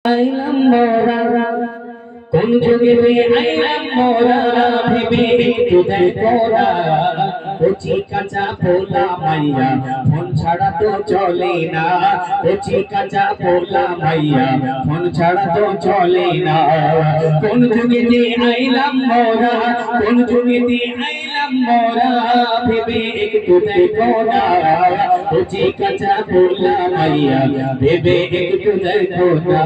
আইলাম মোরা কোন যুগে আইলাম মোরা ভেবে একটু দেখো না কচি কাঁচা পোলা মাইয়া ফোন ছাড়া তো চলে না কচি কাঁচা পোলা মাইয়া ফোন ছাড়া তো চলে না কোন যুগে আইলাম মোরা কোন যুগে আইলাম মোরা ভেবে একটু দেখো না কচি কাঁচা পোলা মাইয়া ভেবে একটু দেখো না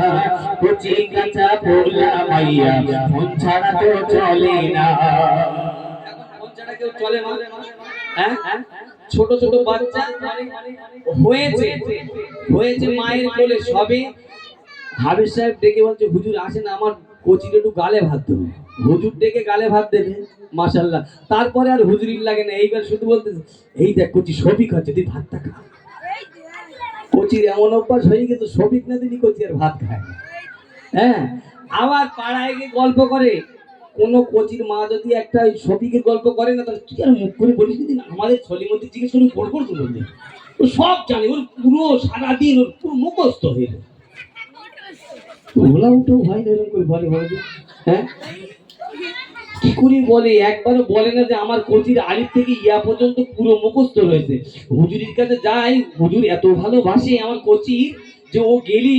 কচি কাঁচা পোলা মাইয়া ফোন ছাড়া তো চলে না। ফোন ছাড়া কেউ চলে না? হ্যাঁ, ছোট ছোট বাচ্চা হয়েছে হয়েছে মায়ের কোলে সবে হাবিব সাহেব ডেকে বলছে হুজুর আসেন আমার কচির একটু গালে ভাত দেবে। হুজুর ডেকে গালে ভাত দেবে, মাশাআল্লাহ। তারপরে আর হুজুরির লাগে না, এইবার শুধু বলতে এই দেখ কচি সবই খাচ্ছে, তুই ভাতটা খা। কচির এমন অভ্যাস হয়ে গেছে সবিক না দিলি কচি আর ভাত খায় না। হ্যাঁ, আবার পাড়ায় গিয়ে গল্প করে, কোন কচির মা যদি একটা সবিকের গল্প করে না তাহলে তুই আর মুখ করে বলিস দিন আমাদের ছলিমতি জিজ্ঞেস করে বড় বড় বলতে ও সব জানে, ওর পুরো সারাদিন ওর পুরো মুখস্থ হয়ে যায়। ওগুলা উঠো ভাই এরকম করে বলে বলে হ্যাঁ কি করে বলে, একবারও বলে না যে আমার কচির আলিফ থেকে ইয়া পর্যন্ত পুরো মুখস্থ রয়েছে। হুজুরির কাছে যাই, হুজুর এত ভালোবাসে আমার কচির যে ও গেলি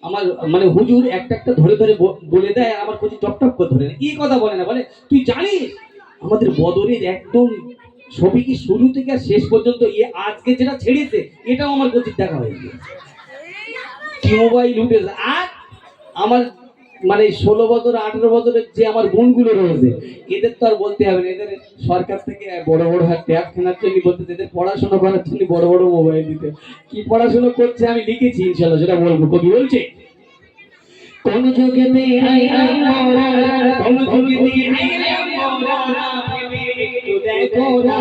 আমার মানে হুজুর একটা একটা ধরে ধরে বলে দেয়, আমার কচি টপ টপ করে ধরে কি কথা বলে না, বলে তুই জানিস আমাদের বদরের একদম ছবি কি শুরু থেকে আর শেষ পর্যন্ত আজকে যেটা ছেড়েছে এটাও আমার কচির দেখা হয়েছে। কি মোবাইল উঠেছে আর আমার মানে 16 বছর 18 বছরের যে আমার বোনগুলো রয়েছে এদের তো আর বলতে হবে না, এদের সরকার থেকে বড় বড় ট্যাব কেনার জন্য বলতে, এদের পড়াশোনা করার জন্য বড় বড় মোবাইল দিতে। কি পড়াশোনা করছে আমি লিখেছি ইনশাআল্লাহ, সেটা বলবো। কবি বলছে কোন যুগেতে আইলাম মোরা কোন যুগেতে আইলাম মোরা ভেবে একটু দেখো না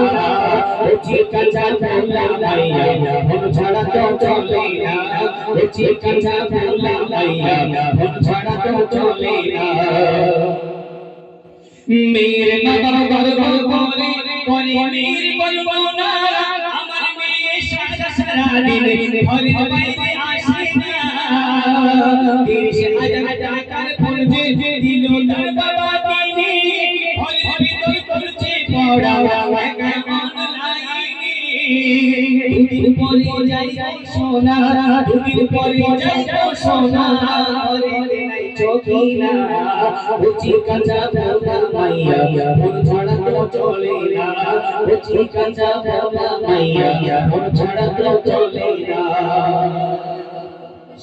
কচি কাঁচা পোলা মাইয়া ফোন ছাড়া তো চলে না কচি কাঁচা পোলা মাইয়া ফোন ছাড়া তো চলে না। মেরে বাবা গর্ব করে করে মেরে বলবনা আমার মেয়ে সারা দিন ঘরে বাইরে আসে না 30,000 টাকার ফোন যে দিল তার বাবা দিনে ঘরের ভিতর করছে পড়া একা অনলাইনে দুদিন পরে যাই সোনা দুদিন পরে যাই সোনা ঘরে নাই চকিনা কচি কাঁচা পোলা মাইয়া ফোন ছাড়া তো চলে না কচি কাঁচা পোলা মাইয়া ফোন ছাড়া তো চলে না।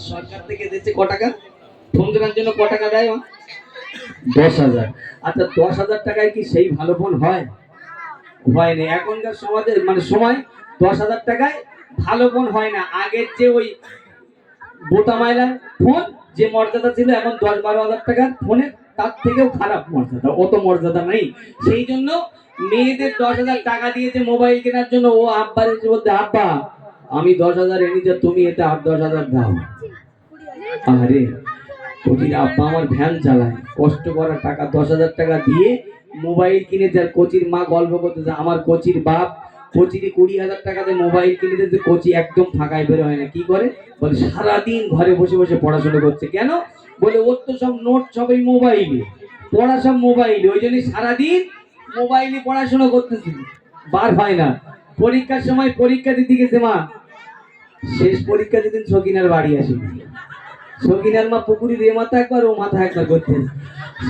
সরকার থেকে দিচ্ছে ক টাকা ফোন কেনার জন্য, ক টাকা দেয়? 10,000। আচ্ছা 10,000 টাকায় কি সেই ভালো ফোন হয়? হয় না। এখনকার সমাজে মানে সময় 10,000 টাকায় ভালো ফোন হয় না। আগের যে ওই বোতামাইলার ফোন যে মর্যাদা ছিল এখন 10-12,000 টাকার ফোনের তার থেকেও খারাপ মর্যাদা, অত মর্যাদা নেই। সেই জন্য মেয়েদের 10,000 টাকা দিয়েছে মোবাইল কেনার জন্য। ও আব্বার এসে বলতে আব্বা আমি 10,000 এনে যা তুমি এতে 10,000 দাও। আরে কচির আব্বা আমার ভ্যান চালায়, কষ্ট করা টাকা 10,000 টাকা দিয়ে মোবাইল কিনে যার কচির মা গল্প করতেছে আমার কচির বাপ কচিকে 20,000 টাকাতে মোবাইল কিনে দিতে, কচি একদম ফাঁকায় বের হয় না। কি করে বলে সারাদিন ঘরে বসে বসে পড়াশোনা করছে। কেন বলে ওর তো সব নোট সবই মোবাইলে, পড়া সব মোবাইলে, ওই জন্য সারাদিন মোবাইলে পড়াশোনা করতেছে, বার হয় না। পরীক্ষার সময় পরীক্ষা দিতে গেছে মা, শেষ পরীক্ষা যেদিন সকিনার বাড়ি আসে, সকিনার মা পুকুরির এ মাথা একবার ও মাথা একবার করতেছে।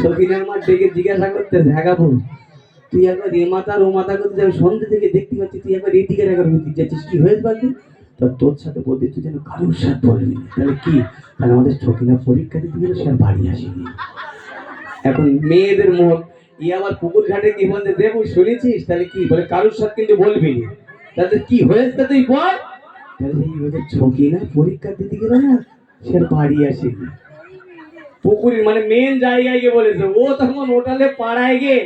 সকিনার মা ডেকে জিজ্ঞাসা করতেছে হ্যাঁ গাবু তুই একবার এ মাথা আর ও মাথা করতে যাবি, সন্ধ্যে থেকে দেখতে পাচ্ছি তুই একবার এদিকের একবার ঘুরতে যাচ্ছিস, কি হয়েছে বলতে? তা তোর সাথে বলতে তুই যেন কারোর সাথে বলবি। তাহলে কি? তাহলে আমাদের সকিনা পরীক্ষা দিতে গেলে সে আর বাড়ি আসেনি। এখন মেয়েদের মন ই আবার পুকুর ঘাটে কি বলতে দেবো শুনেছিস? তাহলে কি বলে কারোর সাথে কিন্তু বলবি না। তাদের কি হয়েছে তুই বল। তাহলে এই ওদের সকিনা পরীক্ষা দিতে গেলে না সে আর বাড়ি আসেনি। পুকুরের মানে মেন জায়গায় গিয়ে বলেছে, ও তখন ওটালে পাড়ায় গিয়ে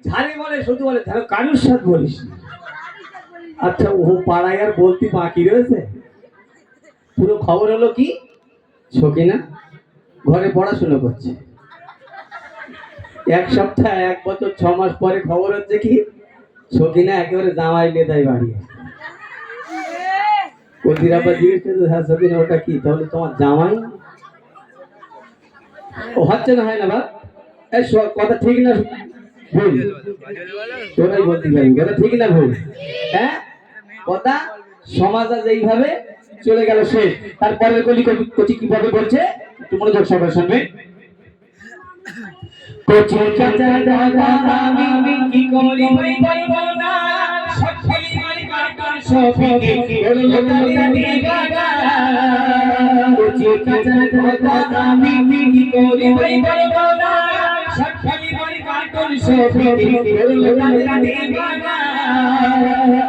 ঝাড়ে বলে শুধু বলে ধরো কারোর সাথে বলিস না। আচ্ছা ও পাড়ায় আর বলতে বাকি রয়েছে? পুরো খবর হলো কি সকিনা ঘরে পড়াশোনা করছে। 1 সপ্তাহ 1 বছর 6 মাস পরে খবর হচ্ছে কি সকিনা একেবারে জামাই লেদাই বাড়ি। কচির আব্বা জিজ্ঞেস করছে হ্যাঁ সকিনা ওটা কি? তাহলে তোমার জামাই ও হচ্ছে না, হয় না বা এই কথা ঠিক না ভুল? তোরাই বলতে পারবি কথা ঠিক না ভুল? হ্যাঁ, কথা সমাজ আজ এইভাবে চলে গেল শেষ। তারপরে কলি কচি কিভাবে বলছে একটু মনোযোগ সহকারে শুনবে। কচি কাঁচা দাদা আমি কি করি ভাই বলবো না, সকালে বাড়ি কাটার সফিকে বললো তাদের দিবানা। কচি কাঁচা দাদা আমি কি করি ভাই বলবো না, সকালে বাড়ি কাটার সফিকে বললো তাদের দিবানা।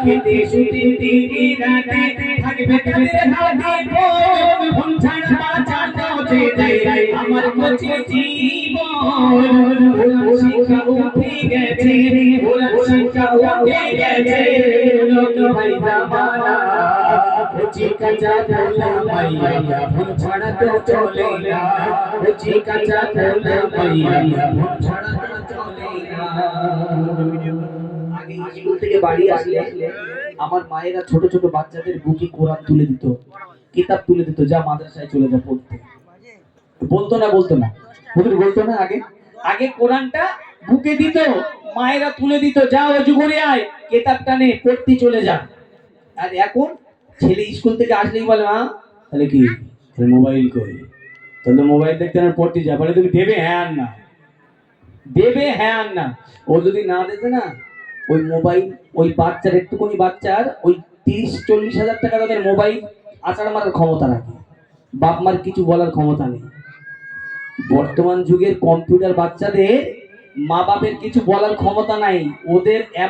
খেতে শুতে দিনে রাতে থাকবে তাদের হাতে ফোন, ফোন ছাড়া বাঁচা যাবে না আমার কচি জীবন। ওরা শিক্ষা উঠে গেছে, ওরা শিক্ষা উঠে গেছে, লোক ভাই জামানা কচি কাঁচা দোলা মাইয়া ফোন ছাড়া তো চলে না, কচি কাঁচা দোলা মাইয়া ফোন ছাড়া তো চলে না। আগে স্কুল থেকে বাড়ি আসলে আমার মায়েরা ছোট ছোট বাচ্চাদের বুকে কোরআন তুলে দিত, কিতাব তুলে দিত, যা মাদ্রাসায় চলে যা পড়তে। বলতো না বলতো না হুজুর বলতো না আগে? আগে কোরআনটা বুকে দিত, মায়েরা তুলে দিত, যা অজু করে আয়, কিতাবটা নে পড়তে চলে যা। আর এখন ছেলে স্কুল থেকে আসলেই বলে মা তাহলে কি মোবাইল কই, তাহলে মোবাইল দেখতে না পড়তে যা, বলে তুমি দেবে হ্যাঁ আর না, দেবে হ্যাঁ আর না। ও যদি না দেবে না ওই মোবাইল, ওই বাচ্চার একটুখানি বাচ্চার ওই 30-40 হাজার টাকা তাদের মোবাইল আচার মারার ক্ষমতা রাখে, বাপ মার কিছু বলার ক্ষমতা নেই। বর্তমান যুগের কম্পিউটার বাচ্চাদের মা বাপের কিছু বলার ক্ষমতা নাই, ওদের